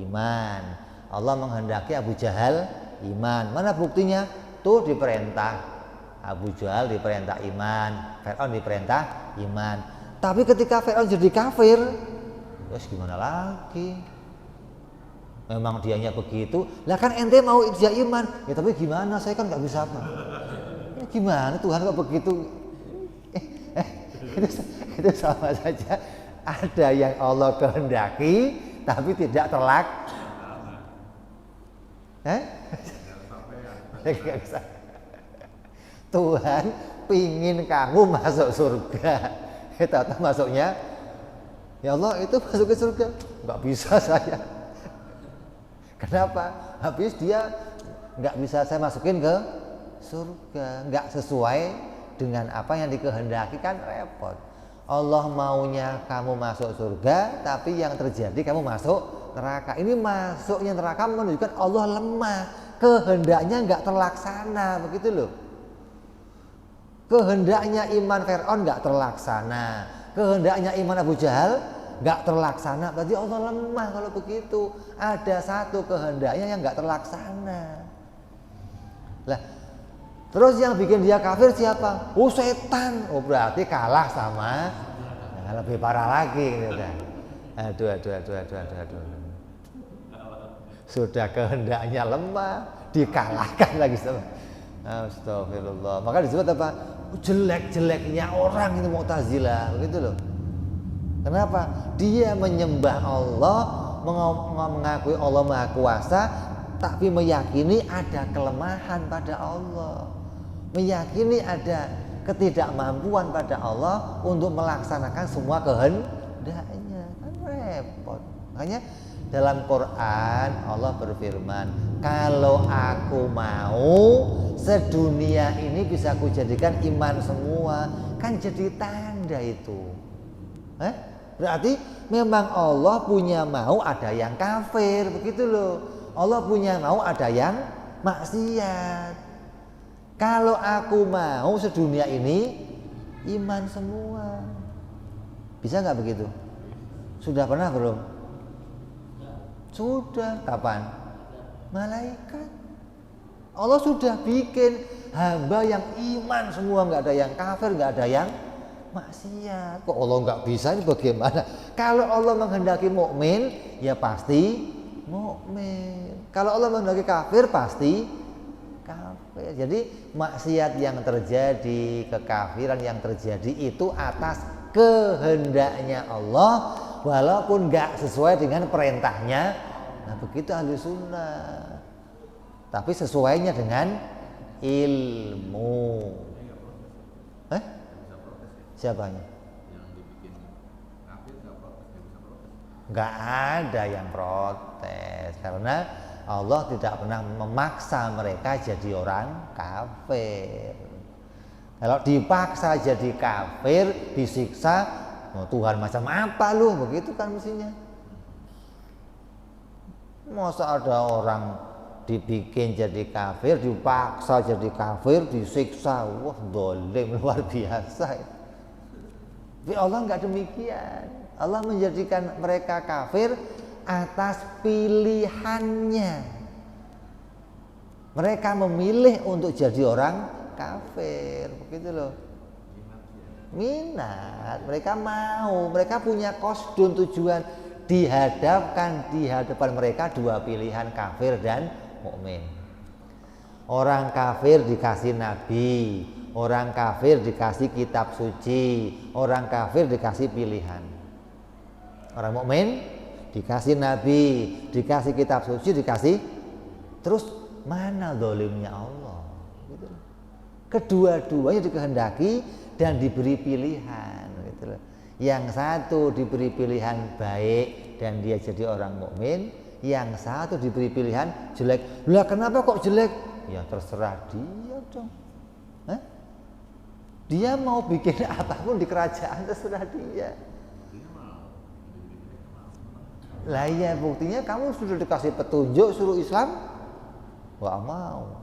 iman. Allah menghendaki Abu Jahal iman. Mana buktinya? Tuh diperintah Abu Jahal diperintah iman, Fir'aun diperintah iman. Tapi ketika Fir'aun jadi kafir, terus gimana lagi? Memang dianya begitu. Lah kan ente mau dia iman, ya tapi gimana? Saya kan nggak bisa apa. Ya gimana Tuhan kok begitu? Itu sama saja. Ada yang Allah kehendaki, tapi tidak Tuhan pingin kamu masuk surga, tahu masuknya, ya Allah itu masuk ke surga, nggak bisa saya. Kenapa? Habis dia nggak bisa saya masukin ke surga, nggak sesuai dengan apa yang dikehendaki, kan repot. Allah maunya kamu masuk surga, tapi yang terjadi kamu masuk neraka. Ini masuknya neraka menunjukkan Allah lemah, kehendaknya nggak terlaksana, begitu loh. Kehendaknya iman Fir'aun nggak terlaksana, kehendaknya iman Abu Jahal nggak terlaksana, berarti Allah lemah kalau begitu. Ada satu kehendaknya yang nggak terlaksana. Lah, terus yang bikin dia kafir siapa? Oh setan. Oh berarti kalah sama, nah, lebih parah lagi gitu kan. Aduh. Sudah kehendaknya lemah, dikalahkan lagi sama. Astagfirullah. Maka disebut apa? Jelek-jeleknya orang itu Mu'tazilah, begitu loh. Kenapa? Dia menyembah Allah, mengakui Allah Maha Kuasa, tapi meyakini ada kelemahan pada Allah, meyakini ada ketidakmampuan pada Allah untuk melaksanakan semua kehendaknya. Kan repot. Makanya dalam Quran Allah berfirman, kalau aku mau sedunia ini bisa kujadikan iman semua. Kan jadi tanda itu. Berarti memang Allah punya mau ada yang kafir, begitu loh. Allah punya mau ada yang maksiat. Kalau aku mau sedunia ini iman semua. Bisa nggak begitu? Sudah pernah belum? Sudah. Kapan? Malaikat. Allah sudah bikin hamba yang iman semua, nggak ada yang kafir, nggak ada yang maksiat. Kok Allah nggak bisa, ini bagaimana? Kalau Allah menghendaki mukmin, ya pasti mukmin. Kalau Allah menghendaki kafir, pasti kafir. Jadi maksiat yang terjadi, kekafiran yang terjadi itu atas kehendaknya Allah, walaupun nggak sesuai dengan perintahnya. Nah begitu ahli sunnah. Tapi sesuainya dengan ilmu. Siapanya? Yang dibikin kafir nggak protes, nggak ada yang protes karena Allah tidak pernah memaksa mereka jadi orang kafir. Kalau dipaksa jadi kafir, disiksa, Tuhan macam apa lu? Begitu kan mestinya. Masa ada orang dibikin jadi kafir, dipaksa jadi kafir, disiksa, wah dolim luar biasa. Tapi Allah nggak demikian. Allah menjadikan mereka kafir atas pilihannya. Mereka memilih untuk jadi orang kafir, begitu loh. Minat, mereka mau, mereka punya kosdun tujuan, dihadapkan di hadapan mereka dua pilihan, kafir dan mukmin. Orang kafir dikasih nabi, orang kafir dikasih kitab suci, orang kafir dikasih pilihan. Orang mukmin dikasih nabi, dikasih kitab suci, dikasih, terus mana zalimnya Allah? Gitu. Kedua-duanya dikehendaki dan diberi pilihan. Gitu. Yang satu diberi pilihan baik dan dia jadi orang mukmin, yang satu diberi pilihan jelek. Lah kenapa kok jelek? Ya terserah dia dong. Dia mau bikin apapun di kerajaan terserah dia. Lah ya buktinya kamu sudah dikasih petunjuk suruh Islam, nggak mau.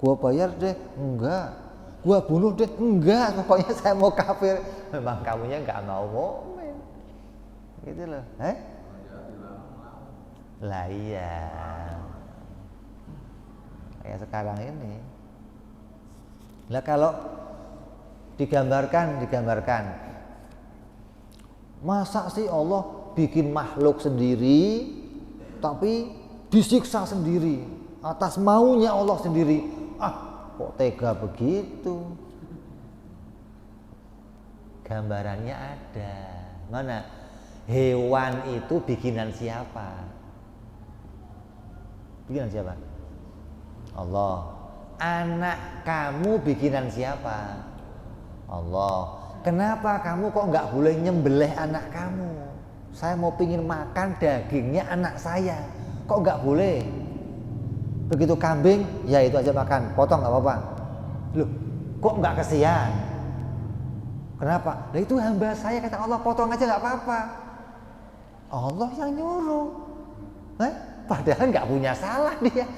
Gua bayar deh, enggak. Gua bunuh deh, enggak. Pokoknya saya mau kafir. Memang kamunya nggak mau mukmin. Gitu loh. Lah iya. Kayak sekarang ini. Lah kalau digambarkan, masa sih Allah bikin makhluk sendiri tapi disiksa sendiri atas maunya Allah sendiri? Kok tega begitu? Gambarannya ada. Mana? Hewan itu bikinan siapa? Bikinan siapa? Allah. Anak kamu bikinan siapa? Allah. Kenapa kamu kok nggak boleh nyembelih anak kamu? Saya mau pingin makan dagingnya anak saya, kok nggak boleh? Begitu kambing, ya itu aja makan, potong nggak apa-apa. Loh, kok nggak kesian? Kenapa? Nah itu hamba saya, kata Allah, potong aja nggak apa-apa. Allah yang nyuruh. Padahal nggak punya salah dia.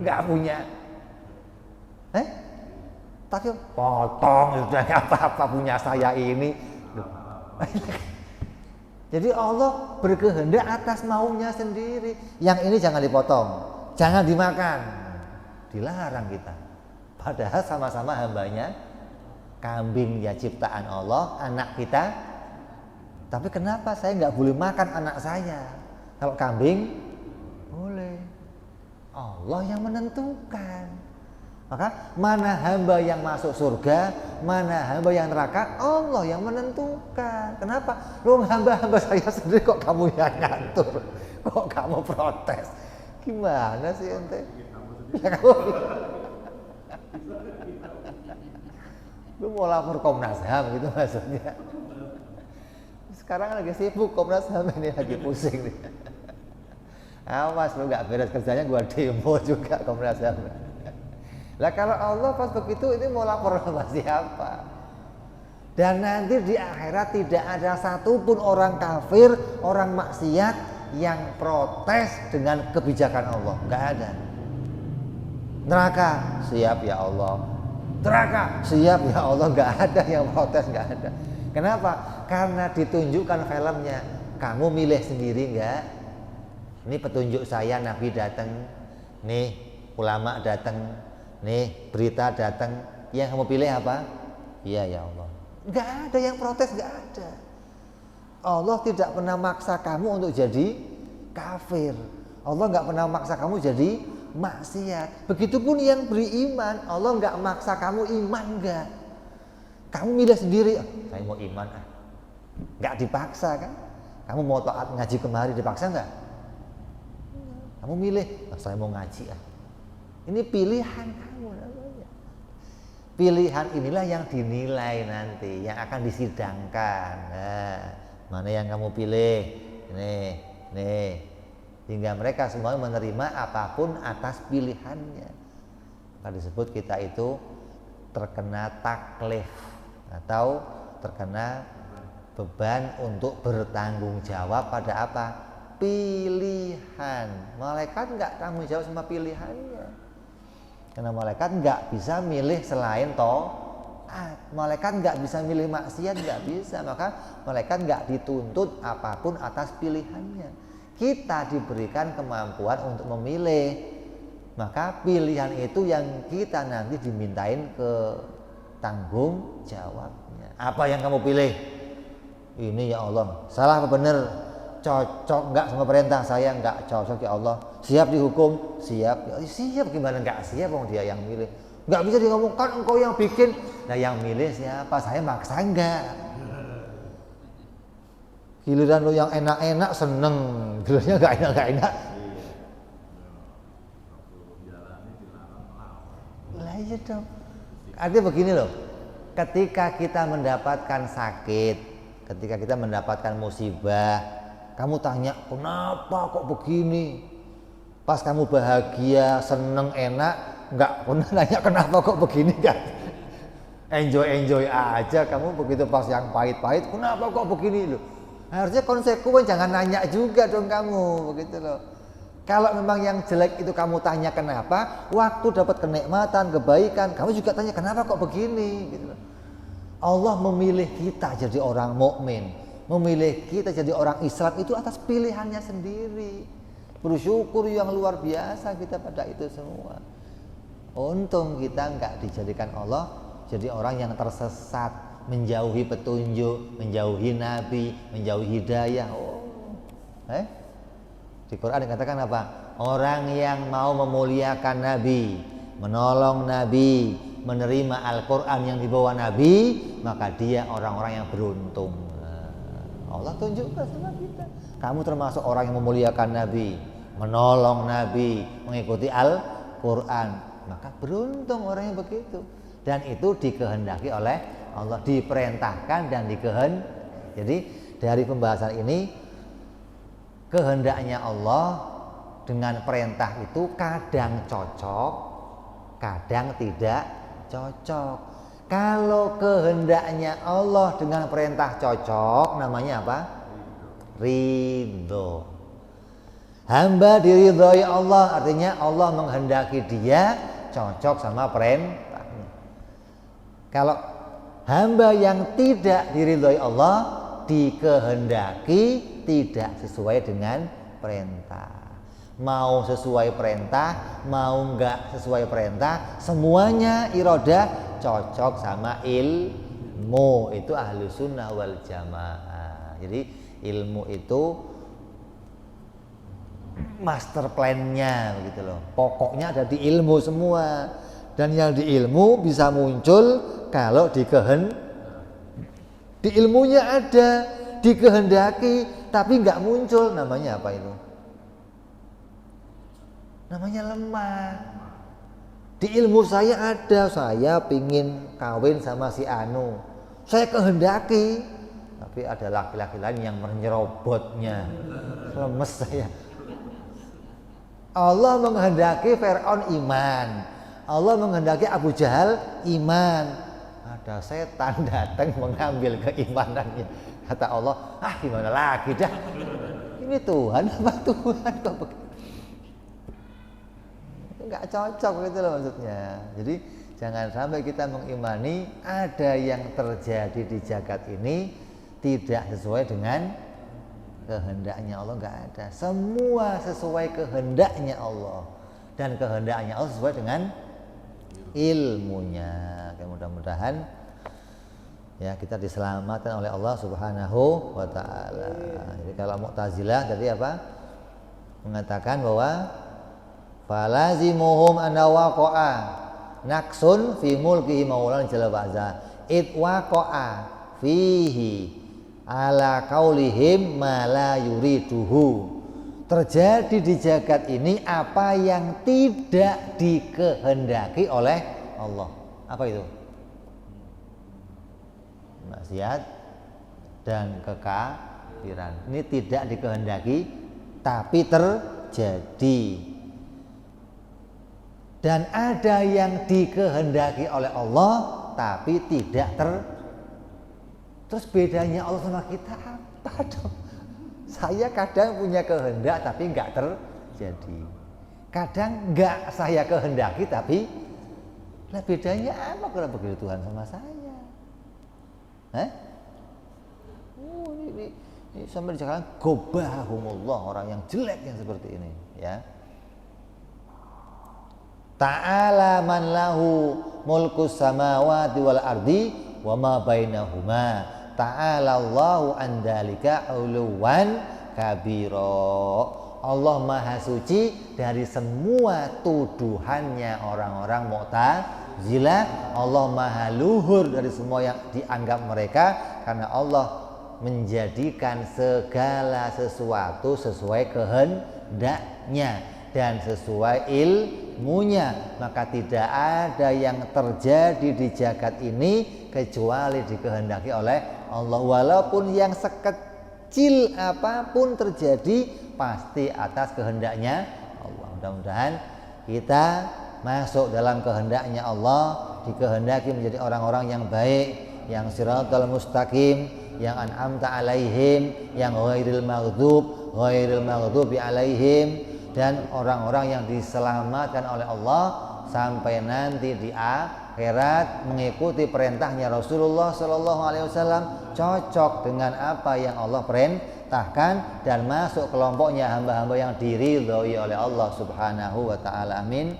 Nggak punya, tapi potong sudah nggak apa-apa, punya saya ini. Jadi Allah berkehendak atas maunya sendiri. Yang ini jangan dipotong, jangan dimakan, dilarang kita. Padahal sama-sama hambanya, kambing ya ciptaan Allah, anak kita. Tapi kenapa saya nggak boleh makan anak saya? Kalau kambing boleh. Allah yang menentukan. Maka mana hamba yang masuk surga, mana hamba yang neraka, Allah yang menentukan. Kenapa? Lu hamba-hamba saya sendiri kok kamu yang ngatur? Kok kamu protes? Gimana sih ente? Ya kamu. Lu mau lapor Komnas HAM gitu maksudnya? Sekarang lagi sibuk Komnas HAM ini, lagi pusing nih. Awas lu nggak beres kerjanya, gua demo juga Komnas HAM. Lah kalau Allah pas begitu ini mau lapor sama siapa? Dan nanti di akhirat tidak ada satupun orang kafir, orang maksiat yang protes dengan kebijakan Allah. Nggak ada. Neraka, siap ya Allah. Neraka, siap ya Allah. Nggak ada yang protes, nggak ada. Kenapa? Karena ditunjukkan filmnya. Kamu milih sendiri nggak? Ini petunjuk saya, Nabi datang. Nih, ulama datang. Nih, berita datang. Yang kamu pilih apa? Iya ya Allah. Nggak ada yang protes, nggak ada. Allah tidak pernah maksa kamu untuk jadi kafir. Allah nggak pernah maksa kamu jadi maksiat. Begitupun yang beriman, Allah nggak maksa kamu iman, nggak. Kamu milih sendiri, saya mau iman ah. Nggak dipaksa kan? Kamu mau taat ngaji kemari dipaksa nggak? Kamu milih, saya mau ngaji ah. Ini pilihan kamu namanya. Pilihan inilah yang dinilai nanti, yang akan disidangkan. Nah, mana yang kamu pilih? Nih. Hingga mereka semua menerima apapun atas pilihannya. Maka disebut kita itu terkena taklif atau terkena beban untuk bertanggung jawab pada apa? Pilihan. Malaikat nggak tanggung jawab sama pilihannya. Karena malaikat nggak bisa milih selain taat. Malaikat nggak bisa milih maksiat, nggak bisa. Maka malaikat nggak dituntut apapun atas pilihannya. Kita diberikan kemampuan untuk memilih. Maka pilihan itu yang kita nanti dimintain ke tanggung jawabnya. Apa yang kamu pilih? Ini ya Allah. Salah apa benar? Cocok nggak sama perintah saya? Nggak cocok ya Allah. Siap dihukum? Siap. Siap gimana nggak siap? Wong dia yang milih. Nggak bisa dia ngomong, kan engkau yang bikin. Nah yang milih siapa? Saya maksa enggak. Giliran lo yang enak-enak seneng, gilirannya nggak enak. Lah iya dong. Artinya begini loh. Ketika kita mendapatkan sakit, ketika kita mendapatkan musibah, kamu tanya, kenapa kok begini? Pas kamu bahagia, seneng, enak, nggak pernah nanya kenapa kok begini kan? Enjoy aja kamu. Begitu pas yang pahit-pahit, kenapa kok begini loh? Harusnya konsekuen, jangan nanya juga dong kamu, begitu loh. Kalau memang yang jelek itu kamu tanya kenapa, waktu dapat kenikmatan, kebaikan, kamu juga tanya kenapa kok begini, gitu loh. Allah memilih kita jadi orang mukmin, memilih kita jadi orang Islam itu atas pilihannya sendiri. Bersyukur yang luar biasa kita pada itu semua. Untung kita nggak dijadikan Allah jadi orang yang tersesat, menjauhi petunjuk, menjauhi Nabi, menjauhi hidayah. Di Quran dikatakan apa? Orang yang mau memuliakan Nabi, menolong Nabi, menerima Al-Quran yang dibawa Nabi, maka dia orang-orang yang beruntung. Allah tunjukkan sama kita. Kamu termasuk orang yang memuliakan Nabi, menolong Nabi, mengikuti Al-Quran, maka beruntung orang yang begitu. Dan itu dikehendaki oleh Allah, diperintahkan dan dikehendaki. Jadi dari pembahasan ini, kehendaknya Allah dengan perintah itu kadang cocok, kadang tidak cocok. Kalau kehendaknya Allah dengan perintah cocok, namanya apa? Ridho. Hamba diridhoi Allah, artinya Allah menghendaki dia cocok sama perintahnya. Kalau hamba yang tidak diridhoi Allah, dikehendaki tidak sesuai dengan perintah. Mau sesuai perintah, mau enggak sesuai perintah, semuanya irodah cocok sama ilmu. Itu ahlu sunnah wal jamaah. Jadi ilmu itu master plan-nya begitu loh. Pokoknya ada di ilmu semua. Dan yang di ilmu bisa muncul kalau di ilmunya ada, dikehendaki tapi nggak muncul, namanya apa itu? Namanya lemah. Di ilmu saya ada, saya pingin kawin sama si Anu, saya kehendaki, tapi ada laki-laki lain yang menyerobotnya, lemes saya. Allah menghendaki Fir'aun iman, Allah menghendaki Abu Jahal iman. ada setan datang mengambil keimanannya. Kata Allah, gimana lagi dah? Ini Tuhan apa Tuhan kok begitu? Enggak cocok gitu loh maksudnya. Jadi jangan sampai kita mengimani ada yang terjadi di jagat ini tidak sesuai dengan kehendaknya Allah, enggak ada. Semua sesuai kehendaknya Allah, dan kehendaknya Allah sesuai dengan ilmunya. Mudah-mudahan ya kita diselamatkan oleh Allah Subhanahu wa taala. Jadi kalau Mu'tazilah tadi apa? Mengatakan bahwa falazimuhum anna waqa'a naqsun fi mulkihi maulan jalla wa'za id waqa'a fihi ala qaulihim ma la yuriduhu. Terjadi di jagat ini apa yang tidak dikehendaki oleh Allah. Apa itu? Maksiat dan kekafiran. Ini tidak dikehendaki tapi terjadi. Dan ada yang dikehendaki oleh Allah tapi tidak Terus bedanya Allah sama kita apa dong? Saya kadang punya kehendak tapi enggak terjadi. Kadang enggak saya kehendaki tapi bedanya apa kalau begitu Tuhan sama saya? Ini sampai dikatakan gobahumullah, orang yang jelek yang seperti ini ya. Ta'ala man lahu mulkus samawati wal ardi wa ma bainahuma. Ta'ala Allahu an dzalika uluwan kabira. Allah Maha Suci dari semua tuduhannya orang-orang Mu'tazilah. Allah Maha Luhur dari semua yang dianggap mereka, karena Allah menjadikan segala sesuatu sesuai kehendaknya dan sesuai ilmunya. Maka tidak ada yang terjadi di jagat ini kecuali dikehendaki oleh Allah. Walaupun yang sekecil apapun terjadi pasti atas kehendaknya Allah. Mudah-mudahan kita masuk dalam kehendaknya Allah, dikehendaki menjadi orang-orang yang baik, yang siratal mustaqim, yang an'amta alaihim, yang ghairil maghdubi alaihim, dan orang-orang yang diselamatkan oleh Allah sampai nanti di akhirat mengikuti perintahnya Rasulullah Sallallahu Alaihi Wasallam, cocok dengan apa yang Allah perintahkan dan masuk kelompoknya hamba-hamba yang diridhoi oleh Allah Subhanahu wa taala. Amin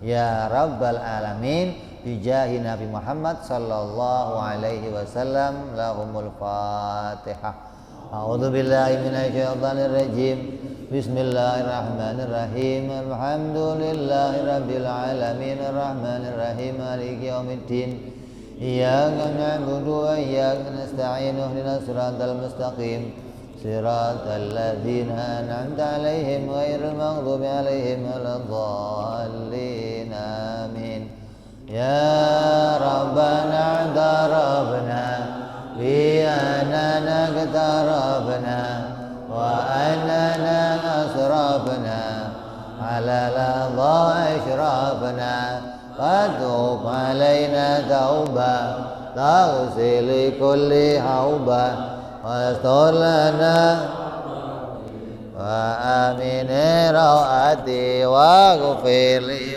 ya rabbal alamin. Bijahi Nabi Muhammad sallallahu alaihi wasallam. Lahumul Fatihah. A'udzu billahi minasyaitonir rajim. Bismillahirrahmanirrahim. Alhamdulillahi rabbil alamin arrahmanir rahim maliki yaumiddin. Iyyaka na'budu wa iyyaka nasta'in ihdinas siratal mustaqim. Siratal ladzina an'amta 'alaihim ghairil maghdubi 'alaihim waladdallin. Amin. Ya Rabbana darabna bi anana qatarabna wa anana asrabna ala ladha ashrabna fatub alaina tauba taghsil kulli hauba wastur lana wa amin rawati wa ghfir li